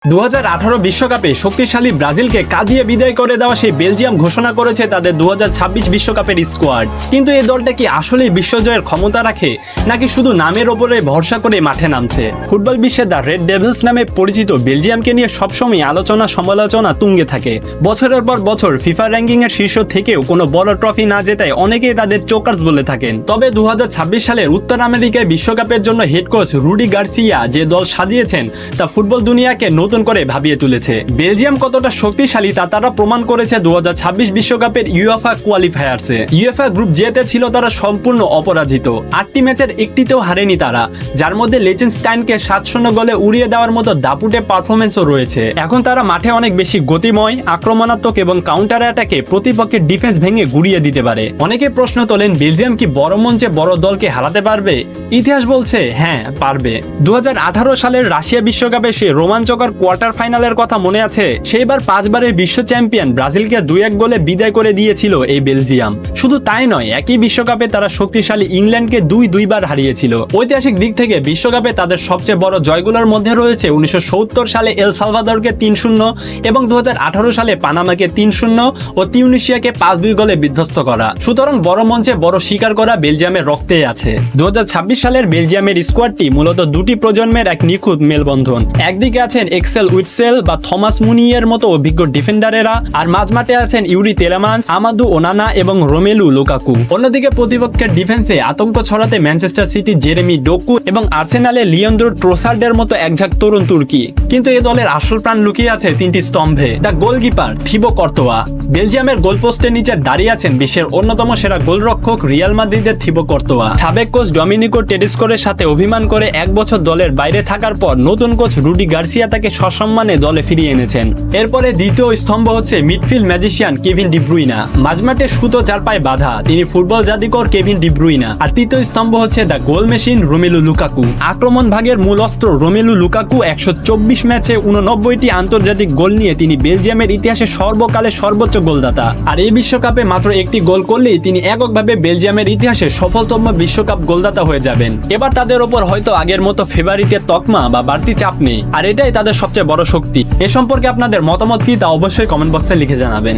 2018 বিশ্বকাপে শক্তিশালী ব্রাজিলকে কাঁদিয়ে বিদায় করে দেওয়া সেই বেলজিয়াম ঘোষণা করেছে তাদের 2026 বিশ্বকাপের স্কোয়াড। কিন্তু এই দলটা কি আসলেই বিশ্বজয়ের ক্ষমতা রাখে, নাকি শুধু নামের ওপরে ভরসা করে মাঠে নামছে? ফুটবল বিশ্বে দ্য রেড ডেভিলস নামে পরিচিত বেলজিয়ামকে নিয়ে সবসময় আলোচনা সমালোচনা তুঙ্গে থাকে। বছরের পর বছর ফিফা র্যাঙ্কিং এর শীর্ষ থেকেও কোনো বড় ট্রফি না জেতায় অনেকেই তাদের চোকার্স বলে থাকেন। তবে 2026 সালের উত্তর আমেরিকায় বিশ্বকাপের জন্য হেড কোচ রুডি গার্সিয়া যে দল সাজিয়েছেন তা ফুটবল দুনিয়াকে নতুন করে ভাবিয়ে তুলেছে। বেলজিয়াম কতটা শক্তিশালী তা তারা প্রমাণ করেছে 2026 বিশ্বকাপের ইউএফএ কোয়ালিফায়ার্সে। ইউএফএ গ্রুপ জেতে ছিল তারা সম্পূর্ণ অপরাজিত। 8টি ম্যাচের একটিতেও হারেনি তারা, যার মধ্যে লিচেনস্টাইনকে 7-0 গোলে উড়িয়ে দেওয়ার মতো দাপুটে পারফরমেন্সও রয়েছে। এখন তারা মাঠে অনেক বেশি গতিময়, আক্রমণাত্মক এবং কাউন্টার অ্যাটাকে প্রতিপক্ষের ডিফেন্স ভেঙে গুড়িয়ে দিতে পারে। অনেকে প্রশ্ন তোলেন, বেলজিয়াম কি বড় মঞ্চে বড় দলকে হারাতে পারবে? ইতিহাস বলছে হ্যাঁ, পারবে। 2018 সালের রাশিয়া বিশ্বকাপে সে রোমাঞ্চকর কোয়ার্টার ফাইনালের কথা মনে আছে? সেইবার 5 বারের বিশ্ব চ্যাম্পিয়ন ব্রাজিলকে 2-1 গোলে বিদায় করে দিয়েছিল এই বেলজিয়াম। শুধু তাই নয়, একই বিশ্বকাপে তারা শক্তিশালী ইংল্যান্ডকে 2-2বার হারিয়েছিল। ঐতিহাসিক দিক থেকে বিশ্বকাপে তাদের সবচেয়ে বড় জয়গুলোর মধ্যে রয়েছে 1970 সালে এল সালভাদরকে 3-0 এবং 2018 সালে পানামাকে 3-0 ও তিউনিসিয়াকে 5-2 গোলে বিধ্বস্ত করা। সুতরাং বড় মঞ্চে বড় শিকার করা বেলজিয়ামের রক্তে আছে। 2026 সালের বেলজিয়ামের স্কোয়াডটি মূলত দুটি প্রজন্মের এক নিখুঁত মেলবন্ধন। একদিকে আছেন এক্সেল উইটসেল বা থমাস মুনিয়ের মতো অভিজ্ঞ ডিফেন্ডারেরা, আর মাঝমাঠে আছেন ইউরি তেলেমান্স, আমাদু ওনানা এবং রোমেলু লুকাকু। অন্যদিকে প্রতিপক্ষের ডিফেন্সে আতঙ্ক ছড়াতে ম্যানচেস্টার সিটি জেরেমি ডোকু এবং আর্সেনালে লিওন্দ্রো ট্রোসার্ডের মতো একঝাঁক তরুণ তুর্কি। কিন্তু এই দলের আসল প্রাণ লুকিয়ে আছে 3টি স্তম্ভে। The goalkeeper Thibaut Courtois. বেলজিয়ামের গোলপোস্টের নিচে দাঁড়িয়ে আছেন বিশ্বের অন্যতম সেরা গোলরক্ষক রিয়াল মাদ্রিদের থিবো কর্তোয়া। সাবেক কোচ ডমিনিকো টেডিস্কোরের সাথে অভিমান করে 1 বছর দলের বাইরে থাকার পর নতুন কোচ রুডি গার্সিয়া তাকে সসম্মানে দলে ফিরিয়ে এনেছেন। এরপরে দ্বিতীয় স্তম্ভ হচ্ছে midfield magician Kevin De Bruyne. মাঝমাঠে সুতো যার পায়ে বাঁধা, তিনি ফুটবল জাদুকর কেভিন ডি ব্রুইনা। আর তৃতীয় স্তম্ভ হচ্ছে the goal machine Romelu Lukaku. আক্রমণ ভাগের মূল অস্ত্র রোমেলু লুকাকু 124 ম্যাচে 89টি আন্তর্জাতিক গোল নিয়ে তিনি বেলজিয়ামের ইতিহাসে সর্বকালের সর্বোচ্চ গোলদাতা। আর এই বিশ্বকাপে মাত্র একটি গোল করলেই তিনি এককভাবে বেলজিয়ামের ইতিহাসে সফলতম বিশ্বকাপ গোলদাতা হয়ে যাবেন। এবার তাদের ওপর হয়তো আগের মতো ফেভারিটের তকমা বা বাড়তি চাপ নেই, আর এটাই তাদের সবচেয়ে বড় শক্তি। এ সম্পর্কে আপনাদের মতামত কি তা অবশ্যই কমেন্ট বক্সে লিখে জানাবেন।